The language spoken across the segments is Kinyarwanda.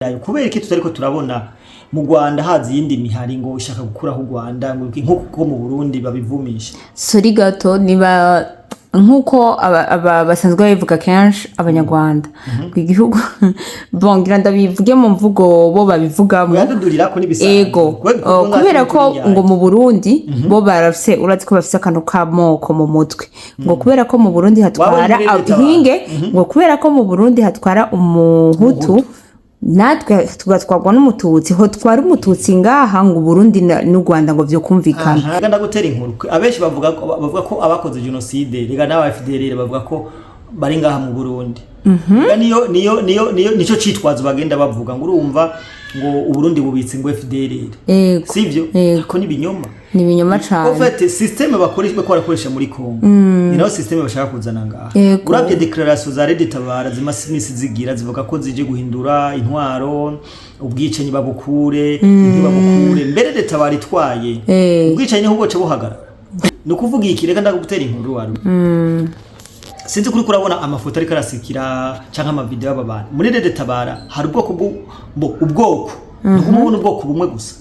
kubera iki tutariko turabona mu Rwanda hazi yindi mihari ngo ishaka gukuraho u Rwanda nkuko mu Burundi babivumisha. Sori gato niba nkuko basanzwe babivuga kenshi abanyarwanda kw'igihugu bongira ndabivuge mu mvugo bo babivugamo ego kubera ko ngo mu Burundi bo barafise urazi ko bafise akantu kamoko mu mutwe ngo kubera ko mu Burundi hatwara ahinge ngo kubera ko mu Burundi hatwara umuhutu natwe tugatwarwa n'umututsi ho twari umututsi ngaha ngo Burundi n'u Rwanda ngo byo kumvikana. Ganda gutera inkuru abenshi bavuga ko abakoze genocide rega n'aba FDLR bavuga ko bari ngaha mu Burundi. Nico citwazo bagenda bavuga ngo urumva ngo Uburundi bubitse ngo FDLR. Sivyo ko ni binyoma. Ni binyoma cyane. En fait systeme bakoresha muri Congo. Ni naho systeme bashaka kuzana ngaha. Urabye declaration za Red Tabara zimasimisi zigira zivuga ko zije guhindura intwaro ubwicanyi babukure ntibabukure mbere Red Tabara itwaye ubwicanyi ahubwo cyo buhagara. No kuvuga iki reka ndagutera inkuru wari. Sinzi kuri kurabona amafoto ariko arasikira canka ama video y'ababana muri Red Tabara hari ubwoko ubwoko nukumubona ubwoko bumwe gusa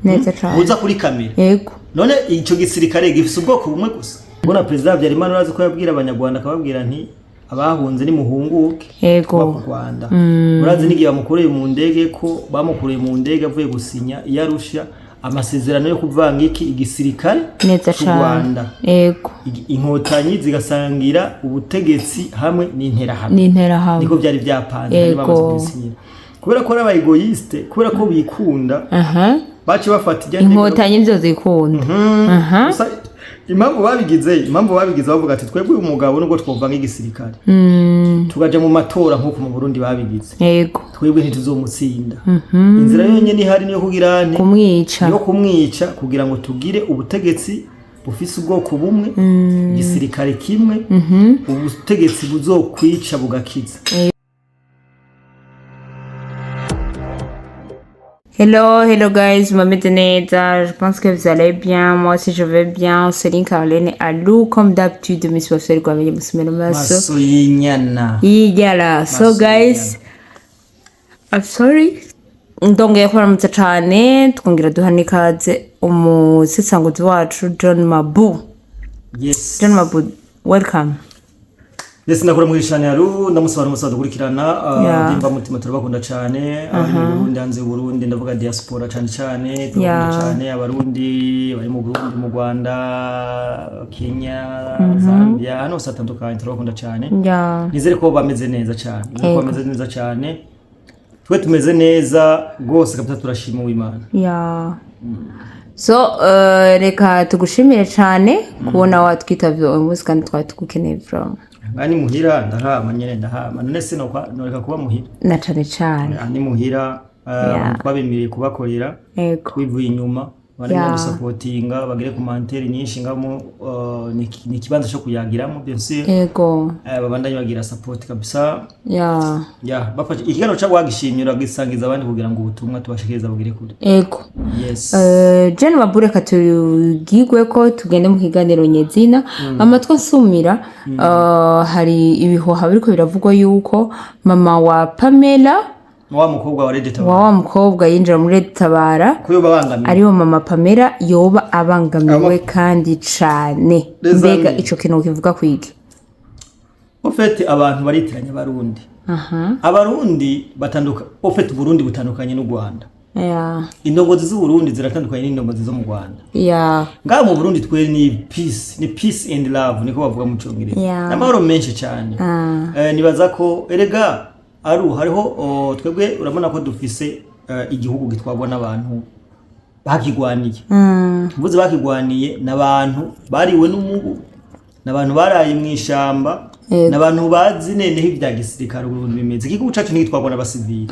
neza cyane uza kuri kamera yego none ico gisirikare gifise ubwoko bumwe gusa bona president Habyarimana urazi ko yabwira abanyarwanda akababwira nti abahunze ni muhunguke yego mu Rwanda urazi nigiye bamukoreye mu ndege ko bamukoreye mu ndege avuye gusinya yarusha amasezerano yo kuvanga iki igisirikare neza cyane yego inkotanyi zigasangira ubutegetsi hamwe n'interahamwe niko byari byapanze bamaze gusinyira kubera ko ari egoiste kubera ko bikunda baci bafata inkotanyi byo zikunda impamvu babigize bavuga ati twebwe umugabo nubwo twovanga igisirikare tugaja mu matora nkuko mu Burundi babigize yego twebwe ntituzomutsinda inzira yonyene ihari niyo kugira kumwica kugira ngo tugire ubutegetsi bufise ubwoko bumwe igisirikare kimwe ubutegetsi buzokwica bugakiza. Hello guys, m'amène neza, je pense que vous allez bien, moi aussi je vais bien, c'est Caroline Alou, comme d'habitude, mais c'est pas quoi avec maso yinyana. Yigala, so guys, I'm sorry, ndongeye kuramutsa cyane, twongera duhana ikaze umusesanguzi wacu John Mabu. Yes. John Mabu, welcome. Yes, nakora muri channel ndamusaba kurikirana ndimba mutima turabakunda cyane mu Burundi hanze Burundi ndavuga diaspora cyane turabakunda cyane abarundi bari mu Burundi mu Rwanda Kenya Zambia hano satandukanye turabakunda cyane nizere ko bameze neza cyane twe tumeze neza gose kabisa turashima Uwimana. So reka tugushimire cyane kubona watwitavye umunsi kandi twatugukeneye from Ngani muhira ndahama nyene ndahama none se noreka kuba muhira na cyane ani muhira twabimiriye kubakorera kwivuye inyuma barimo gusupportinga bagire commentaire nyinshi ngamo ni kibanza cyo kuyagiramo byose yego babandanye bagira support kabisa bafashe ikigano cyo wagishimira gisangiza abandi kugira ngo ubutumwa tubashikiriza bugire kure yego yes Jane Mabure katugigwe ko tugende mu kiganiro nyezina amatwa nsumira hari ibihoha biriko biravugwa yuko mama wa Pamela wa mukobwa wa Red Tabara wa mukobwa yinjira muri Red Tabara kuyo babangamiye ariyo mama Pamela yoba abangamiwe kandi cyane mbega ico kintu kivuga kwiki ofete abantu baritiranye barundi abarundi batanduka ofete Burundi butandukanye n'u Rwanda indongozi z'u Burundi ziratandukanye n'indongozi zo mu Rwanda ngaho mu Burundi twe ni peace and love niko bavuga mu cyongereza n'amahoro menshi cyane nibaza ko erega hariho twebwe urabona ko dufise igihugu gitwagwa n'abantu bakigwaniye mvuze bakigwaniye n'abantu bariwe n'umubu n'abantu baraye mu ishamba n'abantu bazi neneho ibya gisirikare uburundi bimeze igihugu cacu ntigitwagwa n'abasivili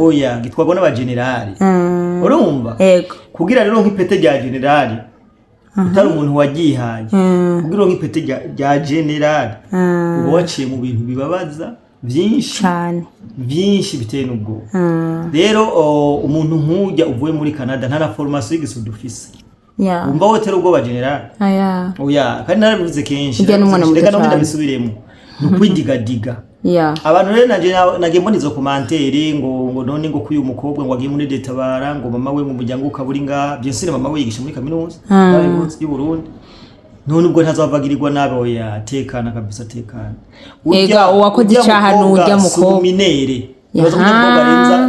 oya gitwagwa n'abagenerali urumva kugira rero nk'ipete rya generali utari umuntu wagihaye kugira nk'ipete rya generali uba waciye mu bintu bibabaza byinshi biteye n'ubwo rero umuntu nk'ujya uvuye muri Canada nta na formation y'igisu dufise umva hoteli ubwoba generali oya kandi narabivuze kenshi reka no ndabisubiremo nukwidigadiga abantu rero nagiye mbona izo commentaire ngo none ngo kuyu mukobwa ngo agiye muri detabara ngo mama we mu muryango ukaburi nga byose mama we yigisha muri kaminuza y'u Burundi none ubwo ntazavagirirwa nabo yatekana kabisa tekana ega uwakoze icyaha n'ujya mukobwa minere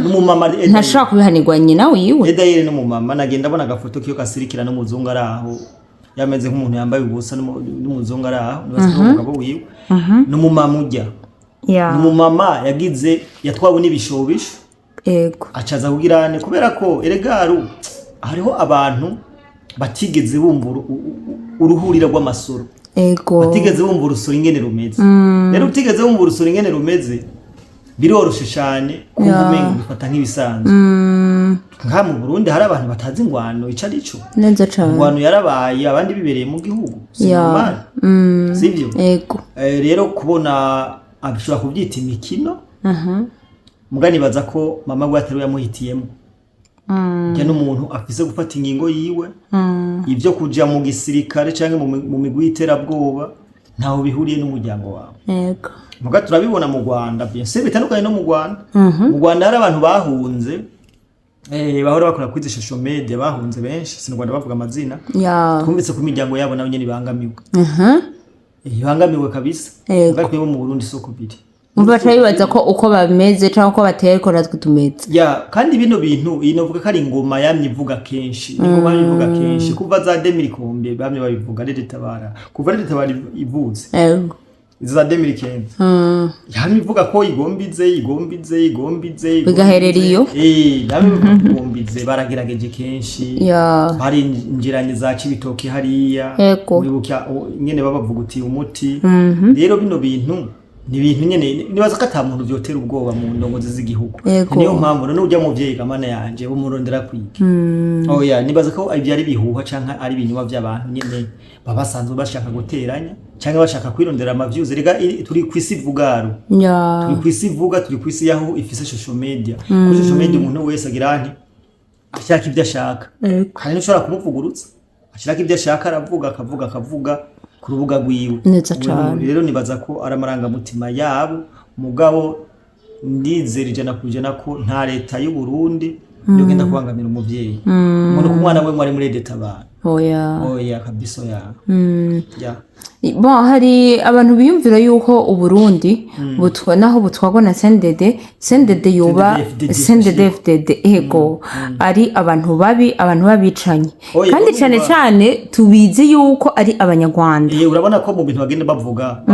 n'umumama ntashaka kubihanirwa nyina wiwe edayire n'umumama nagenda abona agafoto kiyo kasirikira n'umuzungu ari aho yameze nk'umuntu yambaye ubusa n'umuzungu ari aho nibasa n'umugabo wiwe n'umumama ujya n'umumama yagize yatwawe n'ibishobisho ego acaza kugirane kubera ko eregaru hariho abantu batigeze bumva uruhurira rw'amasoro ego batigeze bumva urusoro ingene rumeze rero utigeze bumva urusoro ingene rumeze biroroshe cyane kumva umengo bifata nk'ibisanzwe nka mu Burundi hari abantu batazi ingwano ica arico neza cyane ingwano yarabaye abandi bibereye mu gihugu sivyo ego rero kubona abishobora kubyita imikino mugani baza ko mama gwe atari yamuhitiyemo njye n'umuntu afise gufata ingingo yiwe ibyo kuja mu gisirikare canke mu migwi y'iterabwoba ntaho bihuriye n'umuryango wawe yego muga turabibona mu Rwanda byose bitandukanye no mu Rwanda mu Rwanda hari abantu bahunze bahora bakora kwiza social media bahunze benshi sinugwanda bavuga amazina twumvise ku miryango yabo nabo nyene bangamiwe bangamiwe kabisa bakwiye mu Burundi soko biri umva cyabibaza ko uko bameze cyangwa uko bateye ko natwe tumeze kandi bino bintu inovuga ko ari ingoma yamye ivuga kenshi ingoma ivuga kenshi kuva za 2000 bamye babivuga detabara kuva detabara ivuze za 2015 yamye ivuga ko igombize bigaherera iyo yamye igombize baragerageje kenshi bari injiranye za Cibitoke hariya muri bucya nyene babavuga uti umuti rero bino bintu ni ibintu nyene nibaza ko ata muntu byotera ubwoba mu ndongozi z'igihugu niyo mpamvu none ujya mu vyeyi kamana yanje bo murondera kwiga nibaza ko ibyo ari bihuha canka ari ibinyuma by'abantu nyene babasanzwe bashaka guteranya canke bashaka kwirondera amavyuze rega turi kwisi vugaro turi kwisi vuga turi kwisi yaho ifise social media kuri social media umuntu wese agira nti ashaka ibyo ashaka kandi ushobora kumuvugurutsa ashaka ibyo ashaka akavuga ku rubuga rwiwe rero nibaza ko ari amarangamutima yabo mugabo ndizera ijana kujana ko nta leta y'u Burundi yogenda kubangamira umuvyeyi umuntu ku mwana we mwari muri detabara oya kabisa bon hari abantu biyumvira yuko uburundi naho butwagwa na CNDD yoba CNDD ego ari abantu babi abantu babicanye kandi cyane cyane tubizi yuko ari abanyarwanda urabona ko mu bintu bagenda bavuga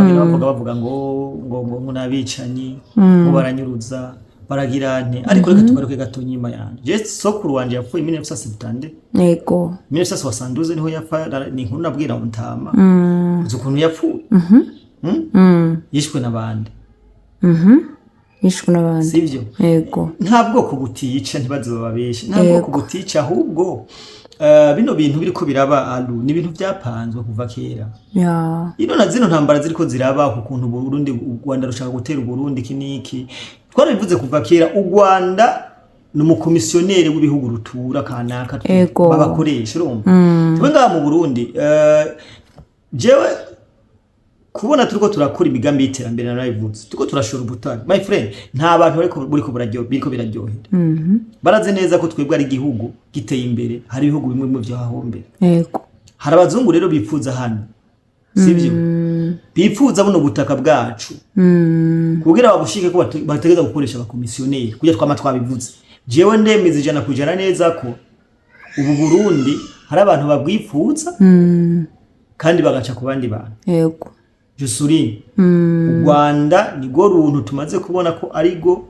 ngo nabicanyi ngo baranyuruza baragirane ariko reka tugaruke gato nyima yanje je sokuru wanje yapfuye 1970 yego 1972 niho yapfa ni inkuru nabwira untama ukuntu yapfuye yishwe n'abandi yishwe n'abandi sivyo yego nta bwoko butiyica ntibaze bababeshe nta bwoko butiyica ahubwo bino bintu biriko biraba ni ibintu byapanzwe kuva kera ino na zino ntambara ziriko ziraba ku kuntu Burundi u Rwanda rushaka gutera Burundi kiniki twarabivuze kuva kera u Rwanda n'umukomisiyoneri w'ibihugu rutura kanaka babakoresha urumva twe ngaha mu Burundi jewe kubona turiko turakora imigambi y'iterambere narabivuze turiko turashora ubutari my friend nta bantu buriko biraryohera baraze neza ko twebwe ari igihugu giteye imbere hari ibihugu bimwe mu byo hahombera hari abazungu rero bipfuza hano sivyo bipfuza buno butaka bwacu kugira babushike ko bategeza gukoresha abakomisiyoneri kujya twama twabivuze jewe ndemeze ijana kujana neza ko ubu Burundi hari abantu babwipfuza kandi bagaca ku bandi bantu Jusuri u Rwanda nigo runtu tumaze kubona ko arigo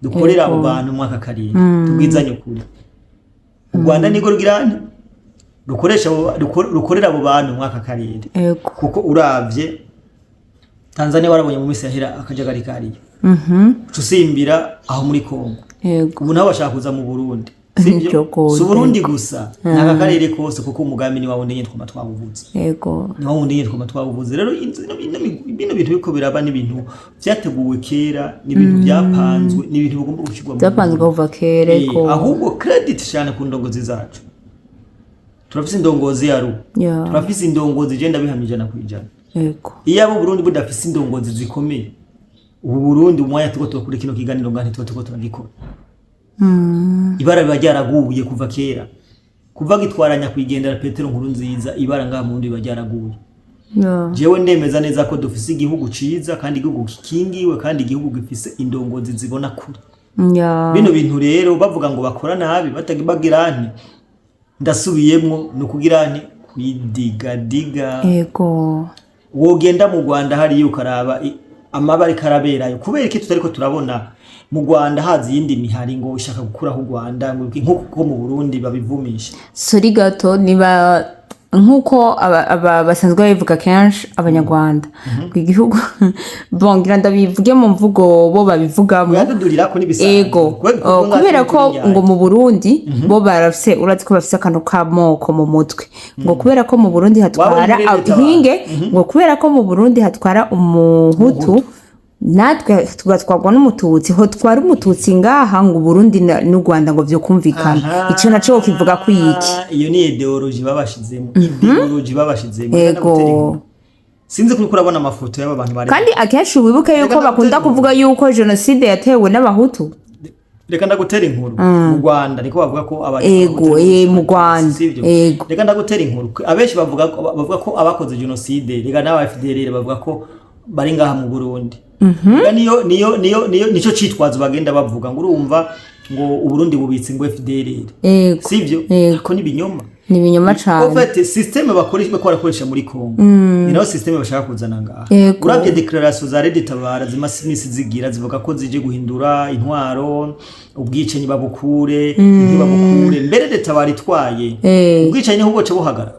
dukorera abo bantu mwaka karindwi tubwizanye kuri u Rwanda nigo rugirane rukorera abo bantu mwaka karindwi kuko uravye Tanzania warabonye mu misi yahera akajagari kariyo tusimbira aho muri Kongo ubu nabo bashaka kuza mu Burundi sivyo su Burundi gusa naka karere kose kuko umugambi ni wawundi nyine twama twabuvuze ni wawundi nyine twama twabuvuze rero bino bintu biko biraba ni bintu byateguwe kera ni bintu byapanzwe ni bintu bigomba gushigwa mu byapanzwe kuva kera ahubwo credit cyane ku ndongozi zacu turafise indongozi yaru turafise indongozi genda bihamije na kwijana iyo abo Burundi budafise indongozi zikomeye ubu Burundi umwanya tuko kuri kino kiganiro ngani tuko turagikora ibara biba ryaraguye kuva kera kuva gitwaranya kwigendera Petero nkuru nziza ibara ngaha mu Burundi biba ryaraguye jewe ndemeza neza ko dufise igihugu ciza kandi igihugu kikingiwe kandi igihugu gifise indongozi zibona kure bino bintu rero bavuga ngo bakora nabi batagibagira nti ndasubiyemwo no kugira nti kwidigadiga yego wogenda mu Rwanda hari ukaraba amabari karaberayo kubera iki tutariko turabona mu Rwanda hazi yindi mihari ngo ishaka gukuraho u Rwanda nkuko mu Burundi babivumisha sori gato niba nkuko basanzwe babivuga kenshi abanyarwanda igihugu bongira ndabivuge mu mvugo bo babivugamo ego kubera ko ngo mu Burundi bo barafise urazi ko bafise akantu kamoko mu mutwe ngo kubera ko mu Burundi hatwara hinge ngo kubera ko mu Burundi hatwara umuhutu natwe tugatwarwa n'umututsi ho twara umututsi ngaha ngo Burundi n'u Rwanda ngo byo kumvikana ico naco kivuga ko iki iyo ni ideology babashizemo ego sinzi kuri kurabona amafoto y'aba bantu bari kandi akenshi wibuke yuko bakunda kuvuga yuko genocide yatewe n'abahutu reka ndagutera inkuru mu Rwanda niko bavuga ko ego mu Rwanda ego reka ndagutera inkuru abenshi bavuga ko abakoze genocide reka n'aba FDLR bavuga ko bari ngaha mu Burundi nico citwazo bagenda bavuga ngo urumva ngo Uburundi bubitse ngo FDLR sivyo ko ni binyoma cyane en fait systeme bakoresha muri Kongo ni nayo systeme bashaka kuzana ngaha uravye declaration za Red Tabara zimasimisi zigira zivuga ko zije guhindura intwaro ubwicanyi babukure mbere de Tabara itwaye ubwicanyi ahubwo cyo buhagara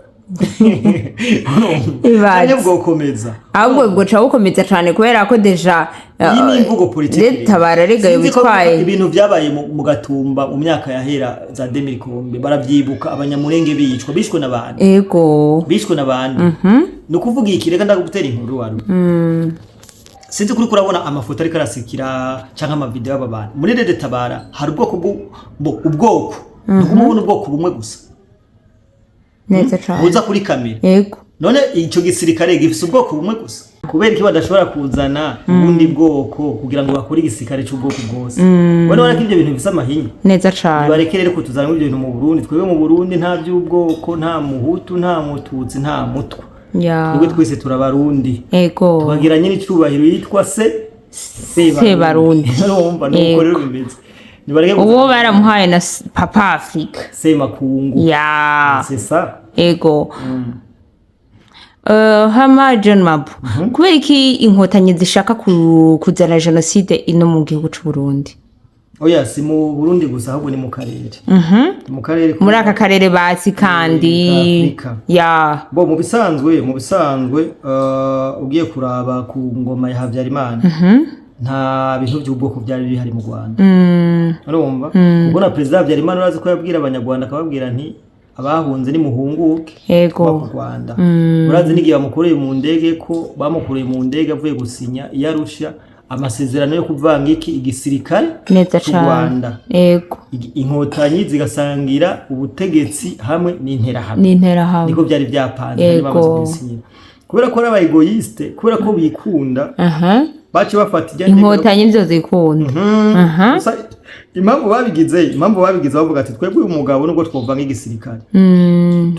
ibanye bwokomeza ahubwo bwoca bukomeza cyane kubera ko deja imvugo politike Tabara regaye bitwaye ibintu byabaye mu Gatumba mu myaka yahera za 2010 baravyibuka abanyamurenge bishwe n'abandi bishwe n'abandi no kuvuga iki reka ndagutera inkuru waru sinzi kuri kurabona amafoto ariko arasikira canka ama video y'abantu muri Red Tabara hari ubwoko n'ubuntu ubwoko bumwe gusa neza cyane uza kuri kamera yego none ico gisirikare gifise ubwoko bumwe gusa kubera iki badashobora kuzana ubundi bwoko kugira ngo bakore igisirikare cy'ubwoko bwose bone barako ibyo bintu bisa mahinya neza cyane barekere rero ko tuzana ibyo bintu mu Burundi twebwe mu Burundi nta by'ubwoko nta muhutu nta mututsi nta mutwa twebwe twese turabarundi yego twagiranye n'icubahiro yitwa se barundi urumva nuko rero bimeze uwo baramuhaye na Papa Africa Semakungu c'est ça ego hama John Mabu kubera iki inkotanyi zishaka kuzana genocide ino mu gihugu cy'u Burundi oya si mu Burundi gusa ahubwo ni mu karere mu karere muri aka karere basi kandi ya bo mu bisanzwe ugiye kuraba ku ngoma ya Habyarimana nta bintu by'ubwoko byari bihari mu Rwanda urumva ubwo na president Habyarimana urazi ko yabwira abanyarwanda akababwira nti abahunze ni muhunguke yego mu Rwanda urazi n'igihe bamukoreye mu ndege ko bamukoreye mu ndege avuye gusinya Yarusha amasezerano yo kuvanga iki igisirikare cy'u Rwanda yego inkotanyi zigasangira ubutegetsi hamwe n'interahamwe niko byari byapanze bamaze gusinya kubera ko ari abaegoiste kubera ko bikunda baci bafata inkotanyi nzo zikunda impamvu babigize bavuga ati twebwe uyu mugabo nubwo twovanga igisirikare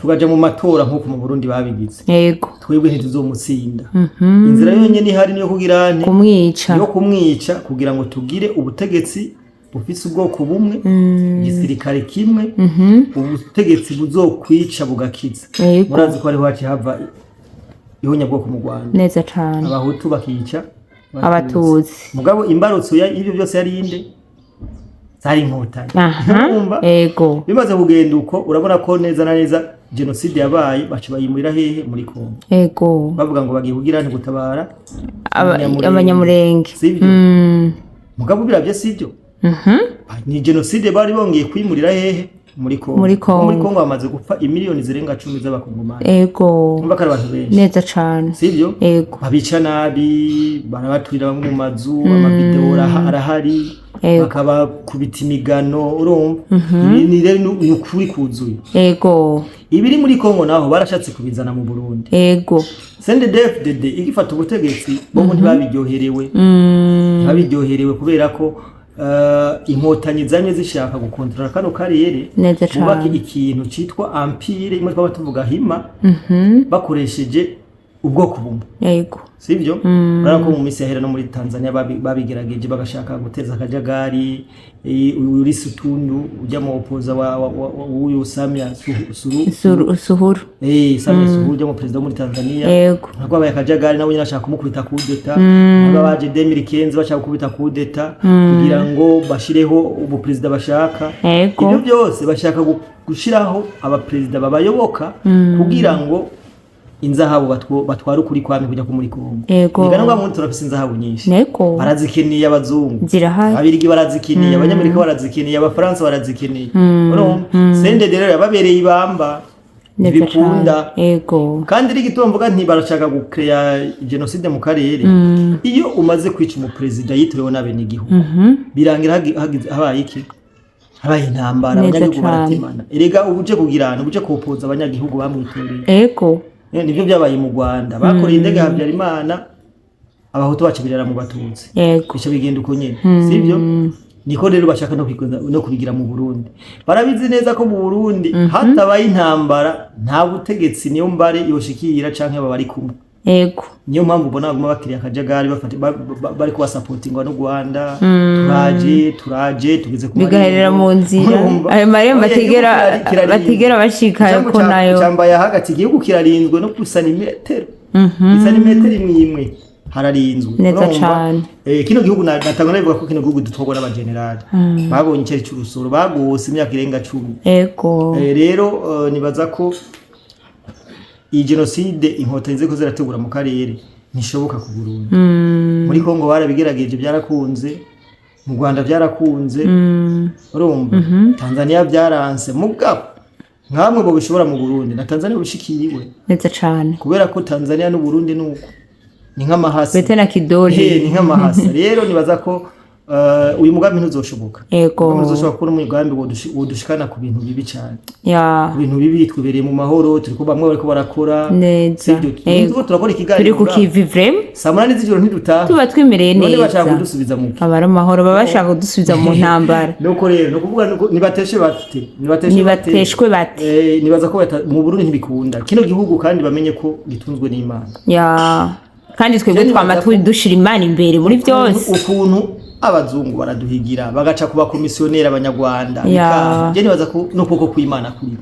tugaja mu matora nk'uko mu Burundi babigize yego twebwe ntituzomutsinda inzira yonyene ihari niyo kugira nti kumwica kugira ngo tugire ubutegetsi bufise ubwoko bumwe igisirikare kimwe ubutegetsi buzokwica bugakiza murazi ko ariho haci hava ihonyabwoko mu Rwanda neza cyane abahutu bakica abatutsi mugabo imbarutso y'ibyo byose yari inde zari inkotanyi yego bimaze kugenda uko urabona ko neza na neza genocide yabaye baci bayimurira hehe muri Kongo yego bavuga ngo bagiye kugira nti gutabara abanyamurenge sivyo mugabo biravye sivyo ni genocide bari bongeye kwimurira hehe muri Kongo bamaze gupfa imiliyoni zirenga 10 z'abakongomani yego umva kare abantu benshi neza cyane sivyo yego babica nabi barabaturira mu mazu amavideo arahari bakaba kubita imigano urumva ni rero n'ukuri kuzuye yego ibiri muri Kongo naho barashatse kubizana mu Burundi yego CNDD-FDD igifata ubutegetsi bo ntibabiryoherewe babiryoherewe kubera ko inkotanyi zamye zishaka gukontorora kano karere bubaka ikintu citwa empire imwe twaba tuvuga hima bakoresheje ubwoko bumwe yego sivyo barako mu misi yahera no muri Tanzania babigerageje bagashaka guteza akajagari uri sutundu ujya mu opoza uyu Samia Suhuru Samia Suhuru ujya mu president muri Tanzania yego nako abaye akajagari nabo nyine ashaka kumukubita kudeta nabo baje 2015 bashaka gukubita kudeta kugira ngo bashireho ubu president bashaka ibyo byose bashaka gushiraho aba president babayoboka kugira ngo inzahabu batwara ukuri kwame kujya ku muri Kongo igana ngo muntu turafise inzahabu nyinshi barazikiniye abazungu abirigi barazikiniye abanyamerika barazikiniye abafaransa barazikiniye sende rero yababereye ibamba bikunda kandi rigitomvuga nti barashaka gukreya genocide mu karere iyo umaze kwica mu president yitiriwe nabe n'igihugu birangira habaye iki habaye intambara abanyagihugu baratemana erega ubuje kugirana ubuje kopoza abanyagihugu bamwitoreye nivyo byabaye mu Rwanda bakoreye indege Habyarimana abahutu bacibirira mu batutsi bice bigenda uko nyene sivyo niko rero bashaka no kubigira mu Burundi barabizi neza ko mu Burundi hatabaye intambara nta butegetsi niyo mbare yoshikira canke bari kumwe niyo mpamvu ubona baguma bakiriye akajagari bari kuba supportingwa n'u Rwanda turaje tugeze ku bigaherera mu nzira ayo marembo batigera bashikayo ko nayo cyambaye hagati igihugu kirarinzwe no kusana imetero imwe hararinzwe neza cyane kino gihugu natangana bivuga ko kino gihugu dutogwa n'abagenerali babonye iceri cy'urusoro bagose imyaka irenga 10 rero nibaza ko iyi genocide inkotanyi ziko zirategura mu karere nishoboka ku Burundi muri Kongo barabigerageje byarakunze mu Rwanda byarakunze urumva Tanzania byaranse mugabo nkamwe bo bishobora mu Burundi na Tanzania bushikiriwe neza cyane kubera ko Tanzania n'u Burundi nuko ni nk'amahasa bete na kidoli ni nk'amahasa rero nibaza ko uyu mugambi ntuzoshoboka ntuzoshoboka ko umugambi wodushikana ku bintu bibi cyane ku bintu bibi twibereye mu mahoro turi ko bamwe bariko barakora sivyo turakora ikiganiro turi ku kivi vrem samana n'izijoro ntidutaha tuba twimereye neza none bashaka kudusubiza mu abara amahoro baba bashaka kudusubiza mu ntambara nuko rero no kuvuga nibateshwe bate nibaza ko mu Burundi ntibikunda kino gihugu kandi bamenye ko gitunzwe n'Imana kandi twebwe twama dushira Imana imbere muri byose ukuntu abazungu baraduhigira bagaca kuba komisionera abanyarwanda je nibaza ko no koko kw'Imana kuri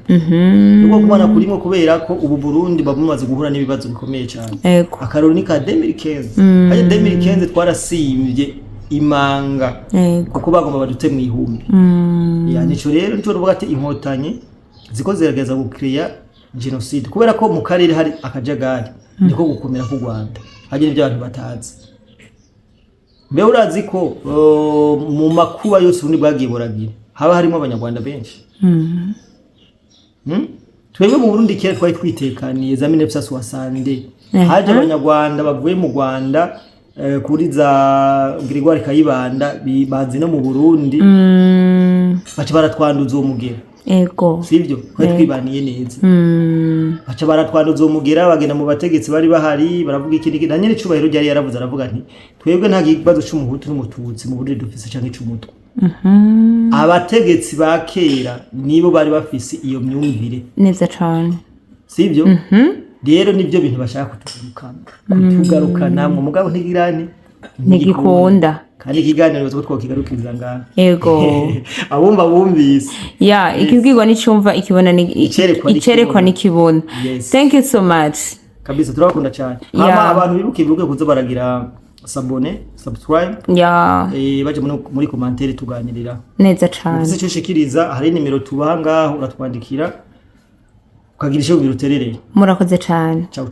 nuko kumana kurimo kubera ko ubu Burundi babumaze guhura n'ibibazo bikomeye cyane akaroro ni ka 2015 aje 2015 twarasimbye imanga kuko bagomba badute mu ihumbi nico rero nico ruvuga ati inkotanyi ziko zerageza gukreya genocide kubera ko mu karere hari akajagari niko gukomera ku Rwanda haje n'ibyo abantu batazi mbe urazi ko mu makuba yose ubundi bwagiye buragira haba harimo abanyarwanda benshi twebwe mu Burundi kera twari twitekaniye za 1960 haje abanyarwanda bavuye mu Rwanda kuri za Gregoire Kayibanda bazi no mu Burundi baca baratwanduza uwo mugera sivyo twari twibaniye neza baca baratwanduza uwo mugera bagenda mu bategetsi bari bahari baravuga ikindi na nyene cubahiro ryari yaravuze aravuga nti twebwe nta kibazo c'umuhutu n'umututsi mu Burundi dufise canke c'umutwe abategetsi ba kera nibo bari bafise iyo myumvire neza cyane sivyo rero nivyo bintu bashaka kutugarukana mu mugabo ntigikunda kandi ikiganiro twa twokigarukiriza ngana abumva bumvise ikibwirwa n'icumva ikibona icerekwa n'ikibona thank you so much kabisa turakunda cyane abantu bibuke kuza baragira subscribe baje muri commentaire tuganirira neza cyane ufite cyushikiriza hari nimero tubaha ngaho uratwandikira ukagira icyo biruterereye murakoze cyane ciao